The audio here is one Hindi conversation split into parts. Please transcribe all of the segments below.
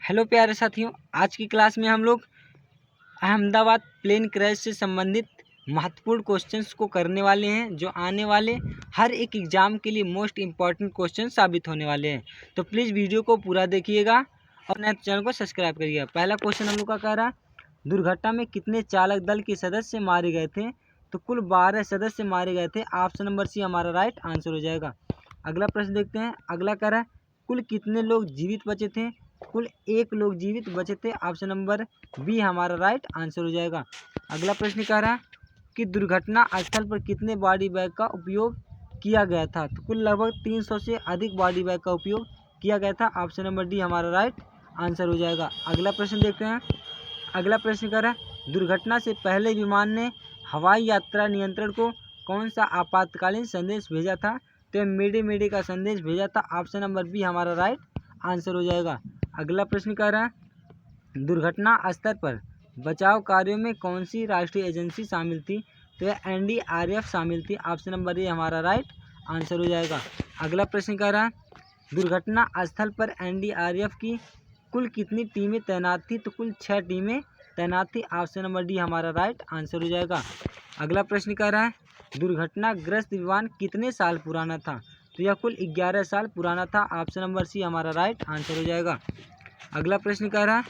हेलो प्यारे साथियों, आज की क्लास में हम लोग अहमदाबाद प्लेन क्रैश से संबंधित महत्वपूर्ण क्वेश्चंस को करने वाले हैं, जो आने वाले हर एक एग्जाम के लिए मोस्ट इम्पॉर्टेंट क्वेश्चन साबित होने वाले हैं। तो प्लीज़ वीडियो को पूरा देखिएगा और नए चैनल को सब्सक्राइब करिएगा। पहला क्वेश्चन हम लोग का कह रहा है, दुर्घटना में कितने चालक दल के सदस्य मारे गए थे? तो कुल 12 सदस्य मारे गए थे। ऑप्शन नंबर सी हमारा राइट आंसर हो जाएगा। अगला प्रश्न देखते हैं। अगला कह रहा है, कुल कितने लोग जीवित बचे थे? कुल 1 लोग जीवित बचे थे। ऑप्शन नंबर बी हमारा राइट आंसर हो जाएगा। अगला प्रश्न कह रहा है कि दुर्घटना स्थल पर कितने बॉडी बैग का उपयोग किया गया था? तो कुल लगभग 300 से अधिक बॉडी बैग का उपयोग किया गया था। ऑप्शन नंबर डी हमारा राइट आंसर हो जाएगा। अगला प्रश्न देखते हैं। अगला प्रश्न कह रहा है, दुर्घटना से पहले विमान ने हवाई यात्रा नियंत्रण को कौन सा आपातकालीन संदेश भेजा था? तो मेडे मेडे का संदेश भेजा था। ऑप्शन नंबर बी हमारा राइट आंसर हो जाएगा। अगला प्रश्न कह रहा है, दुर्घटना स्तर पर बचाव कार्यों में कौन सी राष्ट्रीय एजेंसी शामिल थी? तो यह एनडीआरएफ शामिल थी। ऑप्शन नंबर ए हमारा राइट आंसर हो जाएगा। अगला प्रश्न कह रहा है, दुर्घटना स्थल पर एनडीआरएफ की कुल कितनी टीमें तैनात थी? तो कुल 6 टीमें तैनात थी। ऑप्शन नंबर डी हमारा राइट आंसर हो जाएगा। अगला प्रश्न कह रहा है, दुर्घटनाग्रस्त विमान कितने साल पुराना था? तो यह कुल 11 साल पुराना था। ऑप्शन नंबर सी हमारा राइट आंसर हो जाएगा। अगला प्रश्न कह रहा है,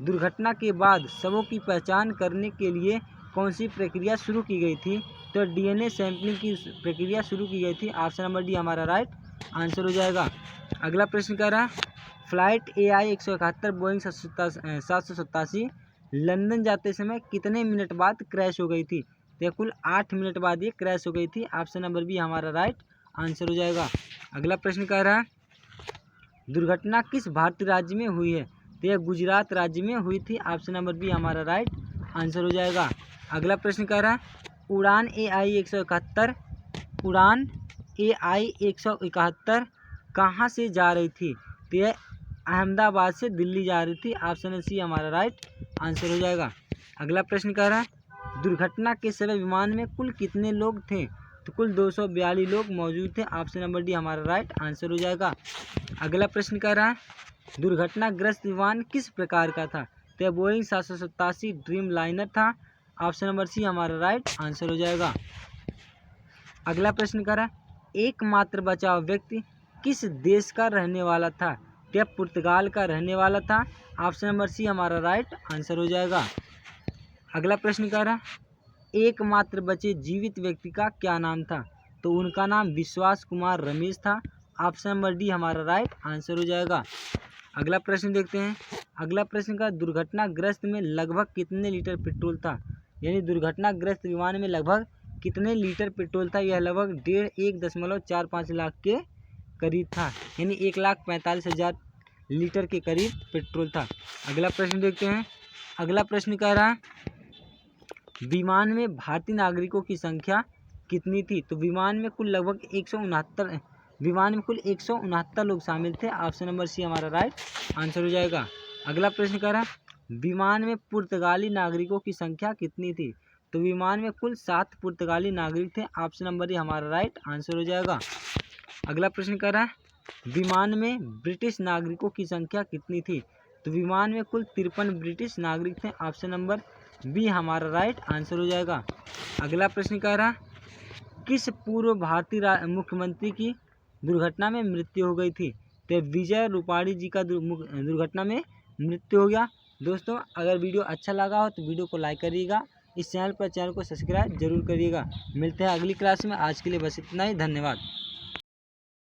दुर्घटना के बाद शवों की पहचान करने के लिए कौन सी प्रक्रिया शुरू की गई थी? तो डीएनए सैंपलिंग की प्रक्रिया शुरू की गई थी। ऑप्शन नंबर डी हमारा राइट आंसर हो जाएगा। अगला प्रश्न कह रहा है, फ्लाइट AI 171 बोइंग 787 लंदन जाते समय कितने मिनट बाद क्रैश हो गई थी? तो यह कुल 8 मिनट बाद ये क्रैश हो गई थी। ऑप्शन नंबर बी हमारा राइट आंसर हो जाएगा। अगला प्रश्न कह रहा है, दुर्घटना किस भारतीय राज्य में हुई है? तो यह गुजरात राज्य में हुई थी। ऑप्शन नंबर बी हमारा राइट आंसर हो जाएगा। अगला प्रश्न कह रहा है, उड़ान AI 171 कहाँ से जा रही थी? तो यह अहमदाबाद से दिल्ली जा रही थी। ऑप्शन सी हमारा राइट आंसर हो जाएगा। अगला प्रश्न कह रहा है, दुर्घटना के समय विमान में कुल कितने लोग थे? तो कुल 242 लोग मौजूद थे। ऑप्शन नंबर डी हमारा राइट आंसर हो जाएगा। अगला प्रश्न कह रहा है, दुर्घटनाग्रस्त विमान किस प्रकार का था? तो यह बोइंग 787 ड्रीम लाइनर था। ऑप्शन नंबर सी हमारा राइट आंसर हो जाएगा। अगला प्रश्न कह रहा है, एकमात्र बचा हुआ व्यक्ति किस देश का रहने वाला था? तो यह पुर्तगाल का रहने वाला था। ऑप्शन नंबर सी हमारा राइट आंसर हो जाएगा। अगला प्रश्न कह रहा है, एकमात्र बचे जीवित व्यक्ति का क्या नाम था? तो उनका नाम विश्वास कुमार रमेश था। ऑप्शन नंबर डी हमारा राइट आंसर हो जाएगा। अगला प्रश्न देखते हैं। अगला प्रश्न का, दुर्घटनाग्रस्त में लगभग कितने लीटर पेट्रोल था? यानी दुर्घटनाग्रस्त विमान में लगभग कितने लीटर पेट्रोल था? यह लगभग 1.45 लाख के करीब था, यानी 1,45,000 लीटर के करीब पेट्रोल था। अगला प्रश्न देखते हैं। अगला प्रश्न कह रहा है, विमान में भारतीय नागरिकों की संख्या कितनी थी? तो विमान में कुल 169 लोग शामिल थे। ऑप्शन नंबर सी हमारा राइट आंसर हो जाएगा। अगला प्रश्न कह रहा है, विमान में पुर्तगाली नागरिकों की संख्या कितनी थी? तो विमान में कुल 7 पुर्तगाली नागरिक थे। ऑप्शन नंबर ए हमारा राइट आंसर हो जाएगा। अगला प्रश्न कह रहा है, विमान में ब्रिटिश नागरिकों की संख्या कितनी थी? तो विमान में कुल 53 ब्रिटिश नागरिक थे। ऑप्शन नंबर बी हमारा राइट आंसर हो जाएगा। अगला प्रश्न कह रहा है, किस पूर्व भारतीय मुख्यमंत्री की दुर्घटना में मृत्यु हो गई थी? तो विजय रूपाणी जी का दुर्घटना में मृत्यु हो गया। दोस्तों, अगर वीडियो अच्छा लगा हो तो वीडियो को लाइक करिएगा। इस चैनल को सब्सक्राइब जरूर करिएगा। मिलते हैं अगली क्लास में। आज के लिए बस इतना ही। धन्यवाद।